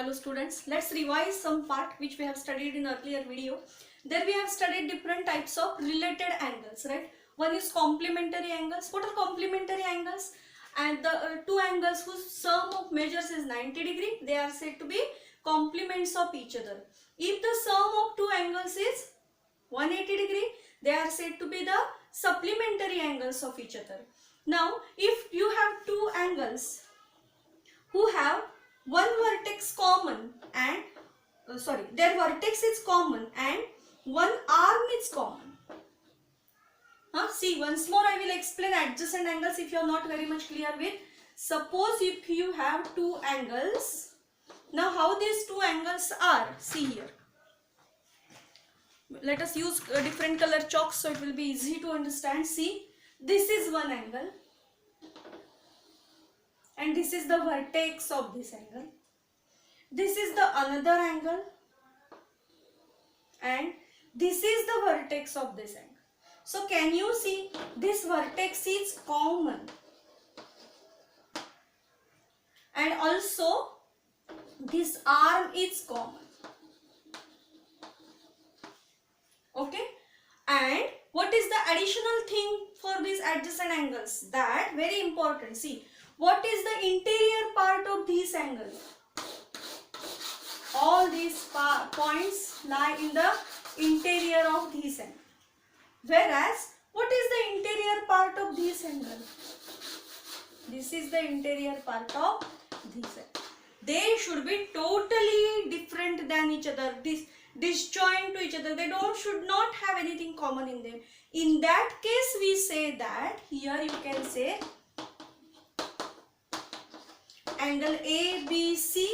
Hello students, let's revise some part which we have studied in earlier video. There we have studied different types of related angles, right? One is complementary angles. What are complementary angles? And the two angles whose sum of measures is 90 degree, they are said to be complements of each other. If the sum of two angles is 180 degree, they are said to be the supplementary angles of each other. Now, if you have two angles who have one vertex common and their vertex is common and one arm is common. See, once more I will explain adjacent angles if you are not very much clear with. Suppose if you have two angles, now how these two angles are, see here. Let us use different color chalks so it will be easy to understand. See, this is one angle and this is the vertex of this angle. This is the another angle and this is the vertex of this angle. So can you see this vertex is common and also this arm is common. Okay, and what is the additional thing for these adjacent angles? That very important. See, what is the interior part of these angles? All these points lie in the interior of these angles. Whereas, what is the interior part of these angles? This is the interior part of these angles. They should be totally different than each other, disjoint to each other. They should not have anything common in them. In that case, we say that here you can say angle ABC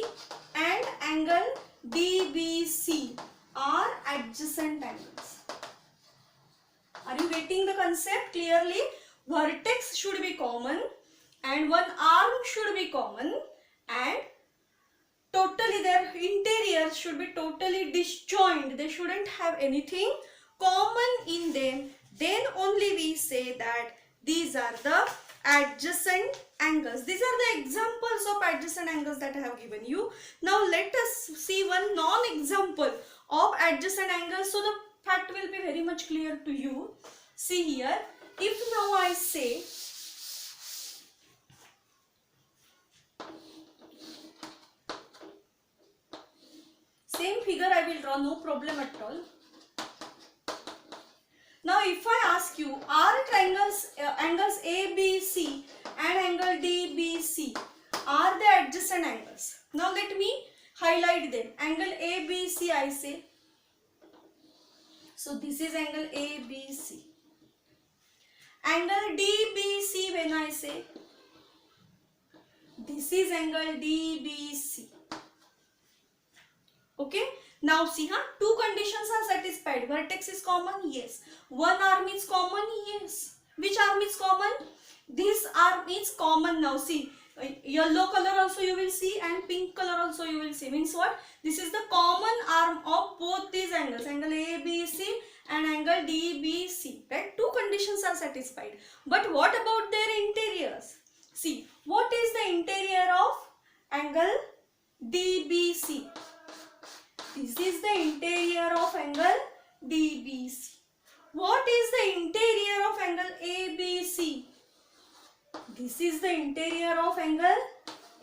and angle DBC are adjacent angles. Are you getting the concept clearly? Vertex should be common and one arm should be common and totally their interior should be totally disjoint. They shouldn't have anything common in them. Then only we say that these are the adjacent angles. These are the examples of adjacent angles that I have given you. Now let us see one non-example of adjacent angles so the fact will be very much clear to you. See here, if now I say same figure I will draw, no problem at all. Now if I ask you, are triangles angles ABC and angle DBC are the adjacent angles? Now let me highlight them. Angle ABC I say. So this is angle ABC. Angle DBC when I say, this is angle DBC. Okay. Now see, two conditions are satisfied. Vertex is common, yes. One arm is common, yes. Which arm is common? This arm is common. Now see, yellow color also you will see and pink color also you will see. Means what? This is the common arm of both these angles, angle ABC and angle DBC. Right? Two conditions are satisfied. But what about their interiors? See, what is the interior of angle DBC? This is the interior of angle DBC. What is the interior of angle ABC? This is the interior of angle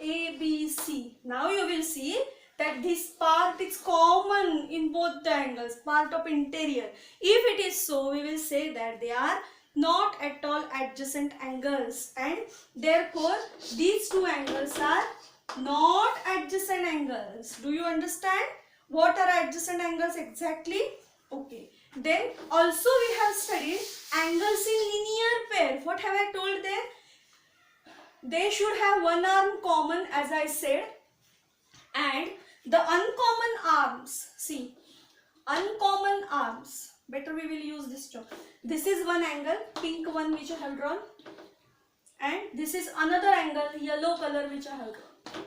ABC. Now you will see that this part is common in both the angles, part of interior. If it is so, we will say that they are not at all adjacent angles and therefore these two angles are not adjacent angles. Do you understand? What are adjacent angles exactly? Okay. Then also we have studied angles in linear pair. What have I told there? They should have one arm common as I said and the uncommon arms. See, uncommon arms. Better we will use this chalk. This is one angle, pink one which I have drawn and this is another angle, yellow color which I have drawn.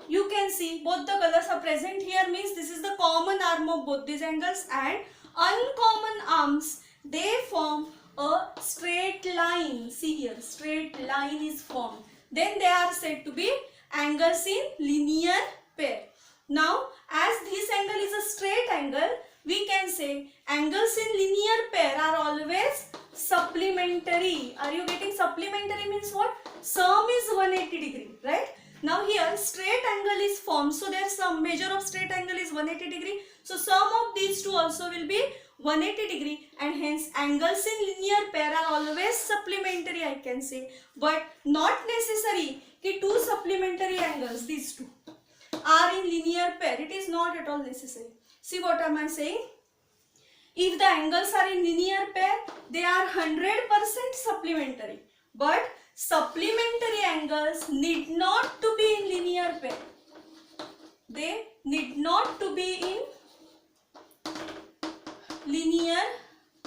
You can see both the colors are present here, means this is the common arm of both these angles and uncommon arms, they form a straight line. See here, straight line is formed. Then they are said to be angles in linear pair. Now, as this angle is a straight angle, we can say angles in linear pair are always supplementary. Are you getting? Supplementary means what? Sum is 180 degree, right? Now here straight angle is formed, so their sum measure of straight angle is 180 degree. So sum of these two also will be 180 degree, and hence angles in linear pair are always supplementary, I can say. But not necessary कि two supplementary angles, these two, are in linear pair. It is not at all necessary. See what am I saying? If the angles are in linear pair, they are 100% supplementary. But supplementary angles need not to be in linear pair. They need not to be in linear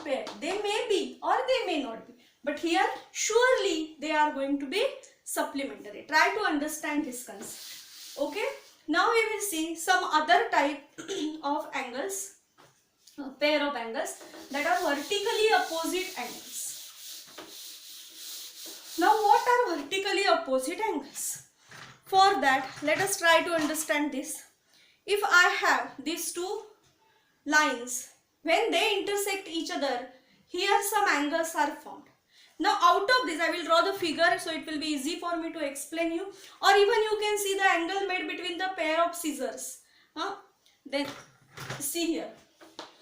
pair. They may be or they may not be. But here surely they are going to be supplementary. Try to understand this concept. Okay. Now we will see some other type of angles, pair of angles that are vertically opposite angles. Now what are vertically opposite angles? For that, let us try to understand this. If I have these two lines, when they intersect each other, here some angles are formed. Now out of this I will draw the figure so it will be easy for me to explain you, or even you can see the angle made between the pair of scissors. Then see here,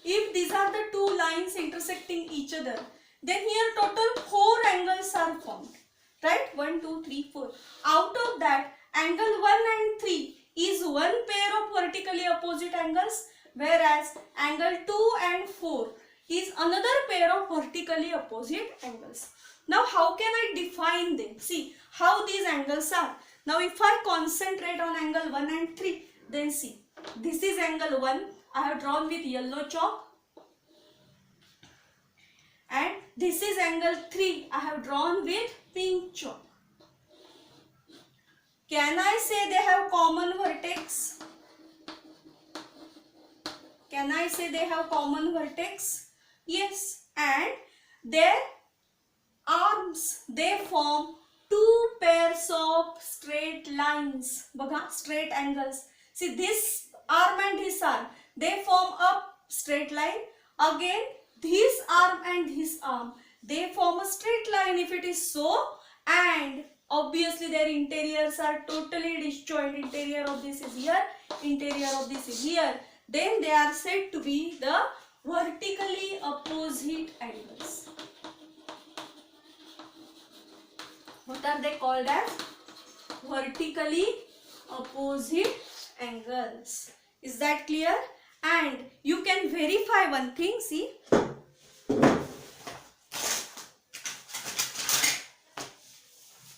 if these are the two lines intersecting each other, then here total 4 angles are formed, right? 1, 2, 3, 4. Out of that, angle 1 and 3 is one pair of vertically opposite angles, whereas angle 2 and 4 is another pair of vertically opposite angles. Now how can I define them? See how these angles are. Now if I concentrate on angle 1 and 3, then see, this is angle 1, I have drawn with yellow chalk, and this is angle 3, I have drawn with pink chalk. Can I say they have common vertex? Can I say they have common vertex? Yes, and their arms, they form two pairs of straight lines. Baka, straight angles. See this arm and this arm, they form a straight line. Again this arm and this arm, they form a straight line if it is so, and obviously their interiors are totally disjoint. Interior of this is here, interior of this is here. Then they are said to be the vertically opposite angles. What are they called as? Vertically opposite angles. Is that clear? And you can verify one thing. See,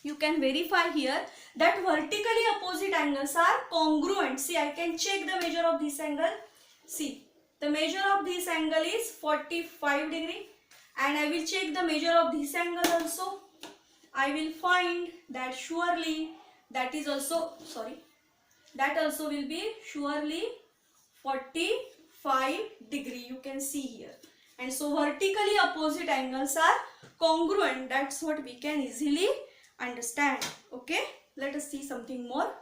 you can verify here that vertically opposite angles are congruent. See, I can check the measure of this angle. See, the measure of this angle is 45 degree, and I will check the measure of this angle also. I will find that surely that is also, that also will be surely 45 degree. You can see here. And so vertically opposite angles are congruent. That's what we can easily understand. Okay, let us see something more.